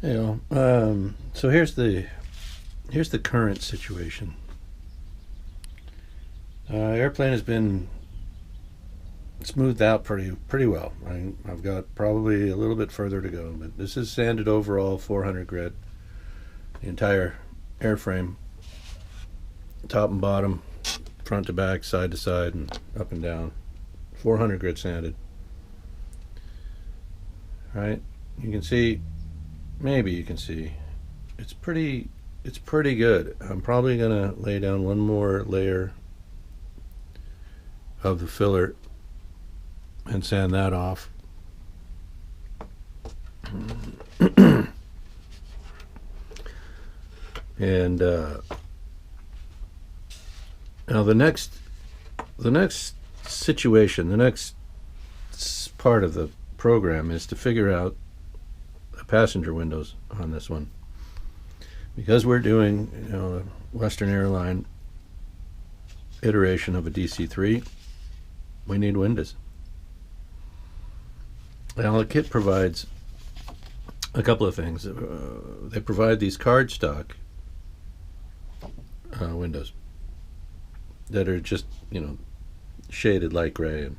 So here's the current situation. Airplane has been smoothed out pretty well. I've got probably a little bit further to go, but this is sanded overall 400 grit. The entire airframe, top and bottom, front to back, side to side, and up and down. 400 grit sanded. Right? You can see, maybe you can see, it's pretty good. I'm probably gonna lay down one more layer of the filler and sand that off. And now the next situation, the next part of the program is to figure out the passenger windows on this one, because we're doing a Western Airline iteration of a DC-3. We need windows. Now the kit provides a couple of things. They provide these cardstock windows that are just shaded light gray, and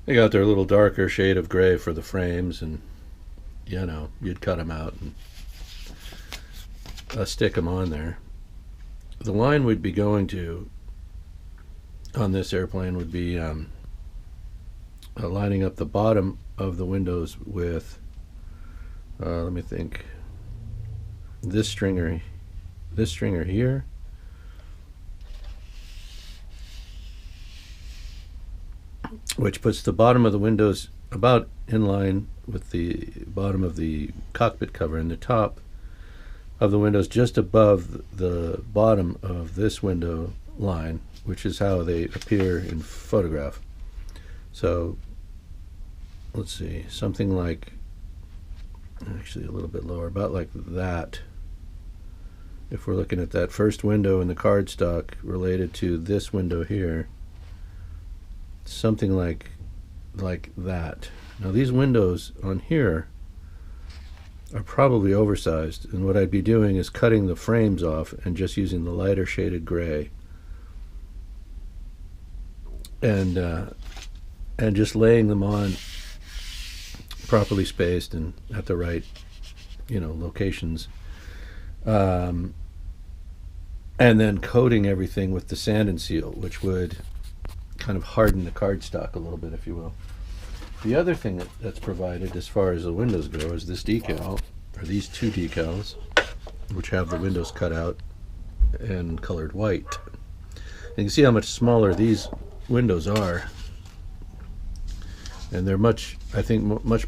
they got their little darker shade of gray for the frames, and you'd cut them out and stick them on there. The line we'd be going to on this airplane would be lining up the bottom of the windows with let me think, this stringer here, which puts the bottom of the windows about in line with the bottom of the cockpit cover, and the top of the windows just above the bottom of this window line, which is how they appear in photograph. So let's see, something like, actually a little bit lower, about like that. If we're looking at that first window in the cardstock related to this window here, something like that. Now these windows on here are probably oversized, and what I'd be doing is cutting the frames off and just using the lighter shaded gray, and just laying them on properly spaced and at the right locations, and then coating everything with the sand and seal, which would kind of harden the cardstock a little bit, if you will. The other thing that's provided as far as the windows go is this decal, or these two decals, which have the windows cut out and colored white. And you can see how much smaller these windows are, and they're much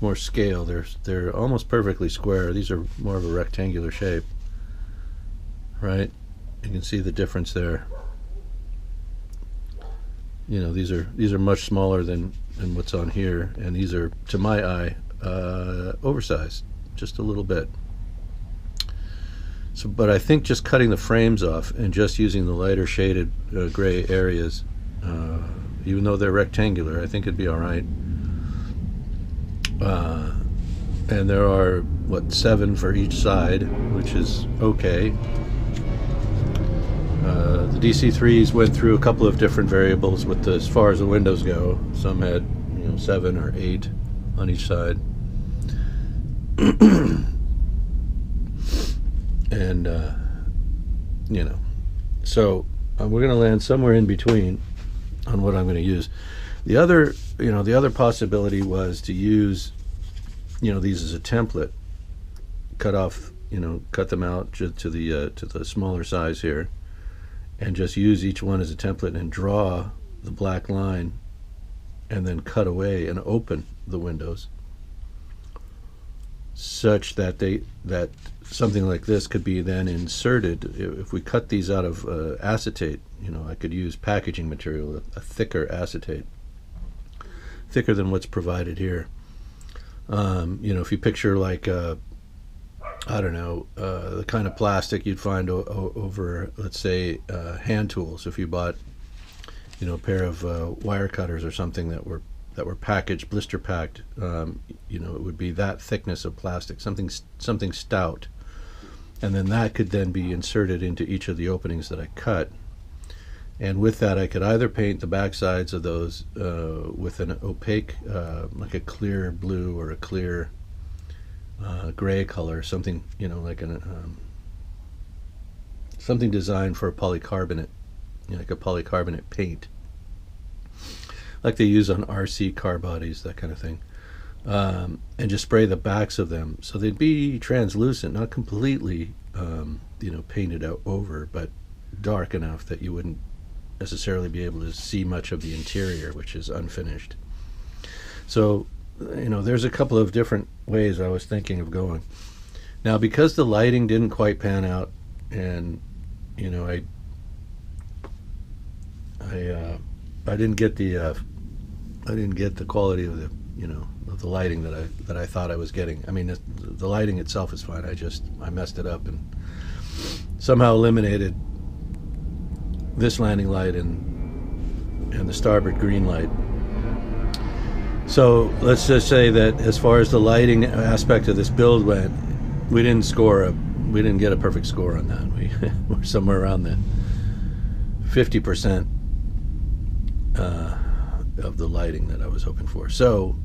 more scale. They're almost perfectly square. These are more of a rectangular shape, right? You can see the difference there. These are much smaller than what's on here, and these are, to my eye, oversized just a little bit. So, but I think just cutting the frames off and just using the lighter shaded gray areas, even though they're rectangular, I think it'd be all right. And there are 7 for each side, which is okay. The DC-3s went through a couple of different variables with as far as the windows go. Some had 7 or 8 on each side. And so we're going to land somewhere in between on what I'm going to use. The other possibility was to use these as a template, cut them out to the smaller size here, and just use each one as a template and draw the black line, and then cut away and open the windows such that something like this could be then inserted. If we cut these out of acetate, I could use packaging material, a thicker acetate, thicker than what's provided here. If you picture like I don't know, the kind of plastic you'd find over, let's say, hand tools. If you bought, a pair of wire cutters or something that were that were packaged, blister packed. It would be that thickness of plastic, something stout, and then that could then be inserted into each of the openings that I cut. And with that, I could either paint the back sides of those with an opaque, like a clear blue or a clear gray color, something, like something designed for a polycarbonate, like a polycarbonate paint, like they use on RC car bodies, that kind of thing, and just spray the backs of them so they'd be translucent, not completely, painted out over, but dark enough that you wouldn't necessarily be able to see much of the interior, which is unfinished. So, there's a couple of different ways I was thinking of going. Now, because the lighting didn't quite pan out, and I didn't get the quality of the lighting that I thought I was getting. I mean, the lighting itself is fine. I messed it up and somehow eliminated this landing light and the starboard green light. So let's just say that as far as the lighting aspect of this build went, we didn't get a perfect score on that. We're somewhere around the 50% of the lighting that I was hoping for. So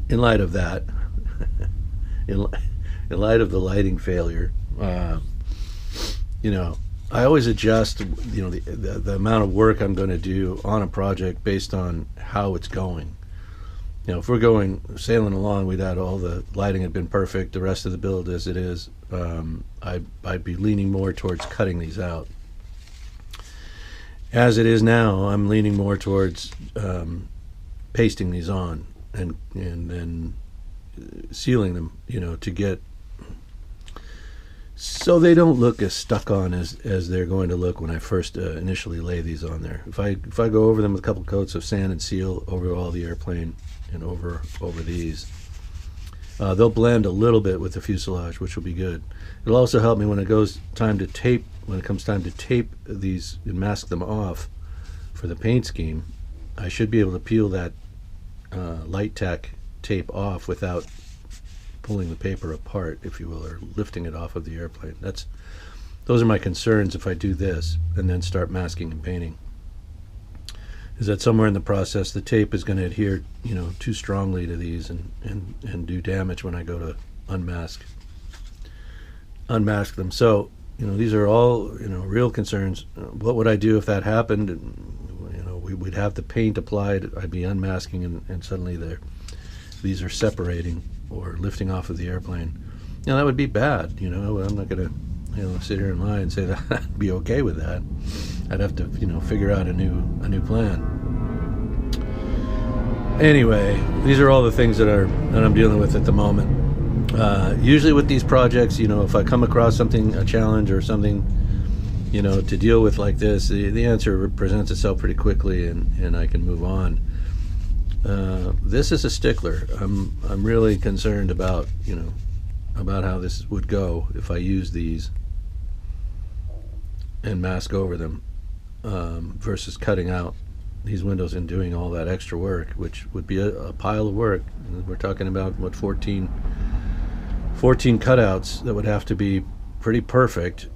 in light of that, in light of the lighting failure, I always adjust, the amount of work I'm going to do on a project based on how it's going. If we're going sailing along, we'd had all the lighting had been perfect, the rest of the build as it is, I'd be leaning more towards cutting these out. As it is now, I'm leaning more towards pasting these on and then sealing them, to get so they don't look as stuck on as they're going to look when I first initially lay these on there. If I go over them with a couple coats of sand and seal over all the airplane and over these, they'll blend a little bit with the fuselage, which will be good. It'll also help me when it comes time to tape these and mask them off for the paint scheme. I should be able to peel that light tack tape off without pulling the paper apart, if you will, or lifting it off of the airplane. Those are my concerns if I do this and then start masking and painting, is that somewhere in the process the tape is going to adhere too strongly to these and do damage when I go to unmask them. So these are all real concerns. What would I do if that happened? We would have the paint applied, I'd be unmasking, and suddenly these are separating or lifting off of the airplane. That would be bad. I'm not going to sit here and lie and say that I'd be okay with that. I'd have to figure out a new plan. Anyway, these are all the things that I'm dealing with at the moment. Usually with these projects, if I come across a challenge or something to deal with like this, the answer presents itself pretty quickly and I can move on. This is a stickler. I'm really concerned about how this would go if I use these and mask over them, versus cutting out these windows and doing all that extra work, which would be a pile of work. We're talking about 14 cutouts that would have to be pretty perfect,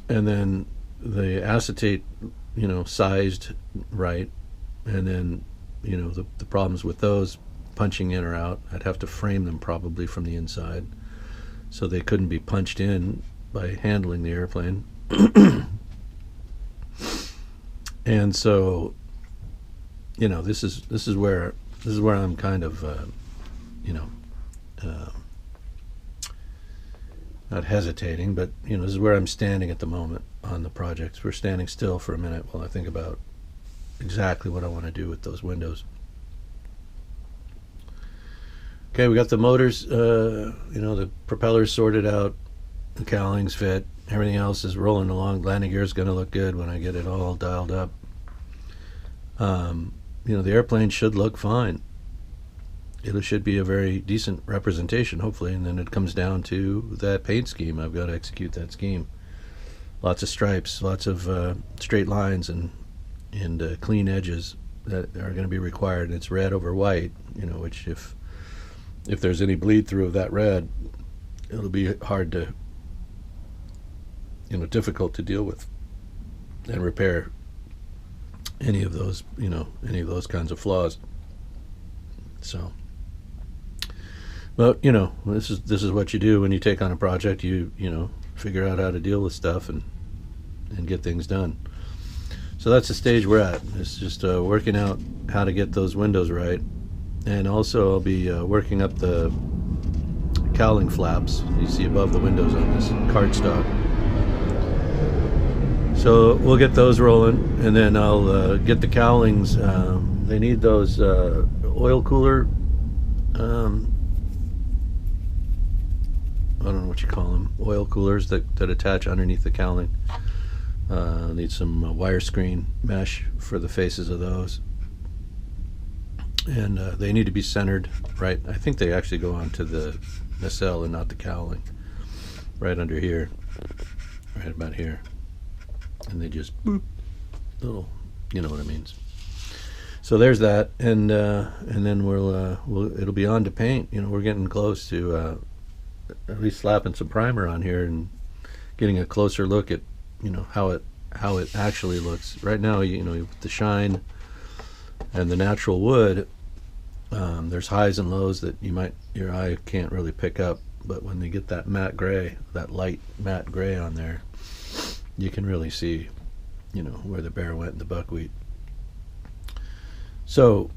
and then the acetate sized right, and then the problems with those punching in or out. I'd have to frame them probably from the inside so they couldn't be punched in by handling the airplane. And so this is where I'm kind of not hesitating, but this is where I'm standing at the moment on the project. We're standing still for a minute while I think about exactly what I want to do with those windows. Okay, we got the motors, the propellers sorted out, the cowlings fit, everything else is rolling along. Landing gear is going to look good when I get it all dialed up. The airplane should look fine. It should be a very decent representation, hopefully, and then it comes down to that paint scheme. I've got to execute that scheme. Lots of stripes, lots of straight lines and clean edges, that are going to be required. It's red over white, you know, which if there's any bleed through of that red, it'll be hard to, you know, difficult to deal with and repair any of those, you know, any of those kinds of flaws. So, but you know, this is what you do when you take on a project. You know, figure out how to deal with stuff and get things done. So that's the stage we're at. It's just working out how to get those windows right, and also I'll be working up the cowling flaps you see above the windows on this cardstock. So we'll get those rolling, and then I'll get the cowlings. They need those oil cooler, I don't know what you call them, oil coolers that attach underneath the cowling. Need some wire screen mesh for the faces of those, and they need to be centered right. I think they actually go onto the nacelle and not the cowling, right under here, right about here, and they just boop, little, you know what it means. So there's that, and then it'll be on to paint. You know, we're getting close to at least slapping some primer on here and getting a closer look at, you know, how it actually looks. Right now, you know, with the shine and the natural wood, there's highs and lows that your eye can't really pick up, but when they get that matte gray, that light matte gray on there, you can really see, you know, where the bear went in the buckwheat. So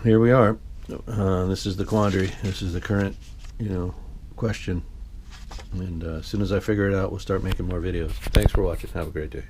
here we are. This is the quandary. This is the current, you know, question. And as soon as I figure it out, we'll start making more videos. Thanks for watching. Have a great day.